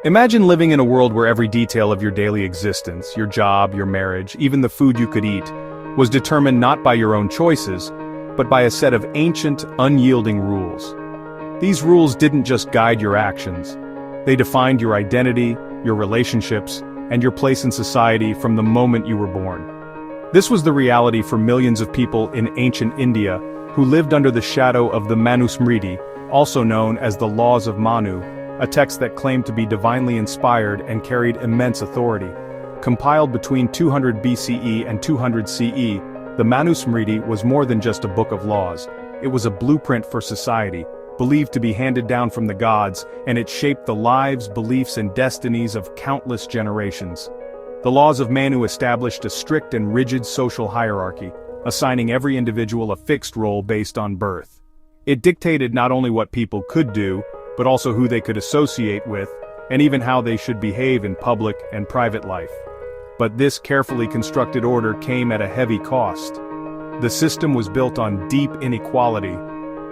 Imagine living in a world where every detail of your daily existence, your job, your marriage, even the food you could eat, was determined not by your own choices, but by a set of ancient, unyielding rules. These rules didn't just guide your actions. They defined your identity, your relationships, and your place in society from the moment you were born. This was the reality for millions of people in ancient India who lived under the shadow of the Manu, also known as the Laws of Manu, a text that claimed to be divinely inspired and carried immense authority. Compiled between 200 BCE and 200 CE, the Manu was more than just a book of laws. It was a blueprint for society, believed to be handed down from the gods, and it shaped the lives, beliefs, and destinies of countless generations. The Laws of Manu established a strict and rigid social hierarchy, assigning every individual a fixed role based on birth. It dictated not only what people could do, but also who they could associate with, and even how they should behave in public and private life. But this carefully constructed order came at a heavy cost. The system was built on deep inequality,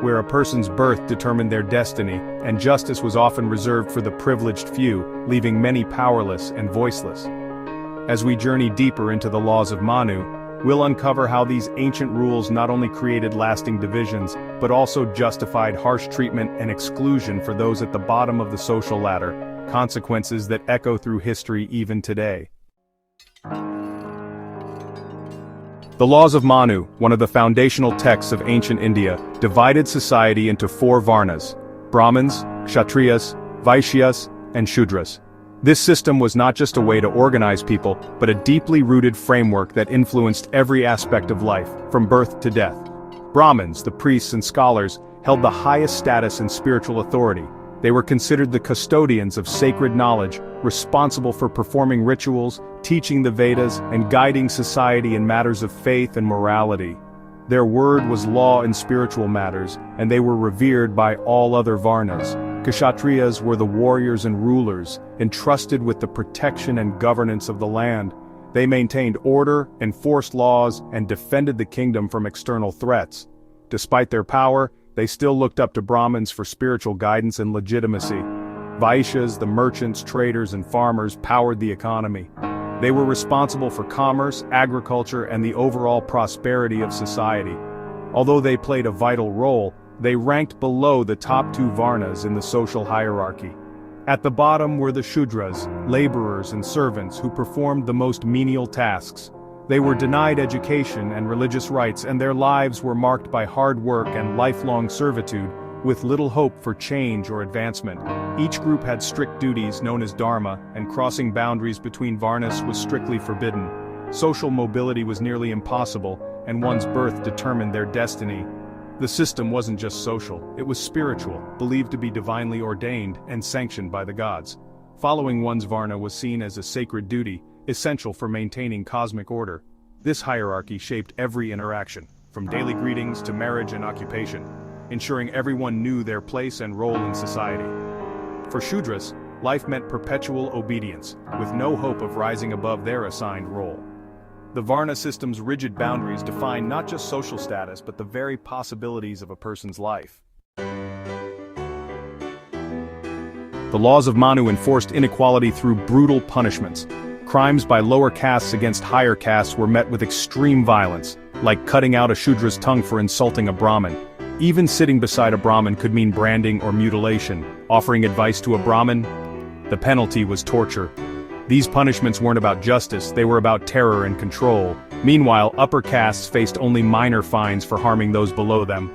where a person's birth determined their destiny, and justice was often reserved for the privileged few, leaving many powerless and voiceless. As we journey deeper into the Laws of Manu, we'll uncover how these ancient rules not only created lasting divisions, but also justified harsh treatment and exclusion for those at the bottom of the social ladder, consequences that echo through history even today. The Laws of Manu, one of the foundational texts of ancient India, divided society into four varnas: Brahmins, Kshatriyas, Vaishyas, and Shudras. This system was not just a way to organize people, but a deeply rooted framework that influenced every aspect of life, from birth to death. Brahmins, the priests and scholars, held the highest status and spiritual authority. They were considered the custodians of sacred knowledge, responsible for performing rituals, teaching the Vedas, and guiding society in matters of faith and morality. Their word was law in spiritual matters, and they were revered by all other varnas. Kshatriyas were the warriors and rulers, entrusted with the protection and governance of the land. They maintained order, enforced laws, and defended the kingdom from external threats. Despite their power, they still looked up to Brahmins for spiritual guidance and legitimacy. Vaishyas, the merchants, traders, and farmers, powered the economy. They were responsible for commerce, agriculture, and the overall prosperity of society. Although they played a vital role, they ranked below the top two varnas in the social hierarchy. At the bottom were the Shudras, laborers and servants who performed the most menial tasks. They were denied education and religious rights, and their lives were marked by hard work and lifelong servitude, with little hope for change or advancement. Each group had strict duties known as dharma, and crossing boundaries between varnas was strictly forbidden. Social mobility was nearly impossible, and one's birth determined their destiny. The system wasn't just social, it was spiritual, believed to be divinely ordained and sanctioned by the gods. Following one's varna was seen as a sacred duty, essential for maintaining cosmic order. This hierarchy shaped every interaction, from daily greetings to marriage and occupation, ensuring everyone knew their place and role in society. For Shudras, life meant perpetual obedience, with no hope of rising above their assigned role. The Varna system's rigid boundaries define not just social status but the very possibilities of a person's life. The Laws of Manu enforced inequality through brutal punishments. Crimes by lower castes against higher castes were met with extreme violence, like cutting out a Shudra's tongue for insulting a Brahmin. Even sitting beside a Brahmin could mean branding or mutilation. Offering advice to a Brahmin, the penalty was torture. These punishments weren't about justice, they were about terror and control. Meanwhile, upper castes faced only minor fines for harming those below them.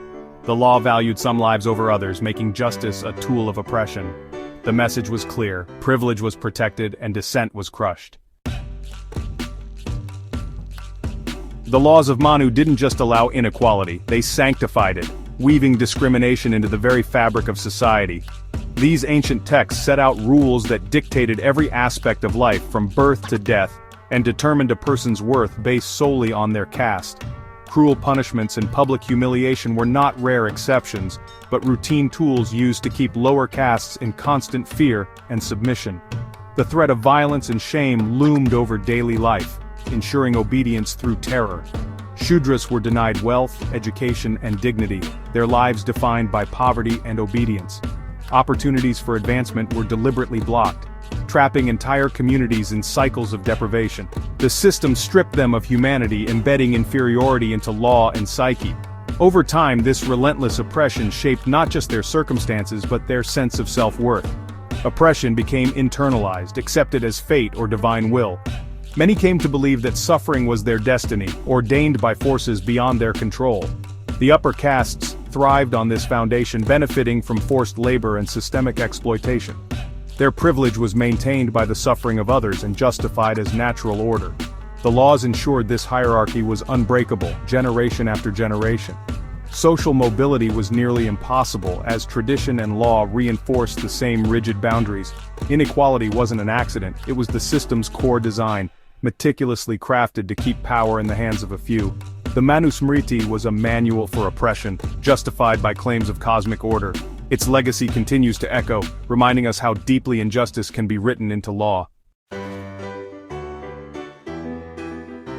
The law valued some lives over others, making justice a tool of oppression. The message was clear: privilege was protected and dissent was crushed. The Laws of Manu didn't just allow inequality, they sanctified it, weaving discrimination into the very fabric of society. These ancient texts set out rules that dictated every aspect of life from birth to death, and determined a person's worth based solely on their caste. Cruel punishments and public humiliation were not rare exceptions, but routine tools used to keep lower castes in constant fear and submission. The threat of violence and shame loomed over daily life, ensuring obedience through terror. Shudras were denied wealth, education, and dignity, their lives defined by poverty and obedience. Opportunities for advancement were deliberately blocked, trapping entire communities in cycles of deprivation. The system stripped them of humanity, embedding inferiority into law and psyche. Over time, this relentless oppression shaped not just their circumstances but their sense of self-worth. Oppression became internalized, accepted as fate or divine will. Many came to believe that suffering was their destiny, ordained by forces beyond their control. The upper castes thrived on this foundation, benefiting from forced labor and systemic exploitation. Their privilege was maintained by the suffering of others and justified as natural order. The laws ensured this hierarchy was unbreakable, generation after generation. Social mobility was nearly impossible, as tradition and law reinforced the same rigid boundaries. Inequality wasn't an accident, it was the system's core design, meticulously crafted to keep power in the hands of a few. The Manu was a manual for oppression, justified by claims of cosmic order. Its legacy continues to echo, reminding us how deeply injustice can be written into law.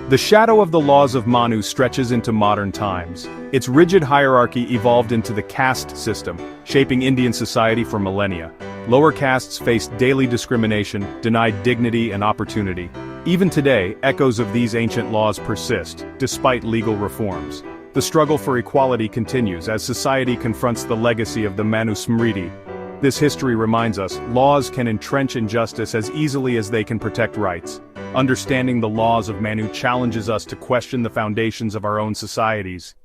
The shadow of the laws of Manu stretches into modern times. Its rigid hierarchy evolved into the caste system, shaping Indian society for millennia. Lower castes faced daily discrimination, denied dignity and opportunity. Even today, echoes of these ancient laws persist, despite legal reforms. The struggle for equality continues as society confronts the legacy of the Manu. This history reminds us, laws can entrench injustice as easily as they can protect rights. Understanding the laws of Manu challenges us to question the foundations of our own societies.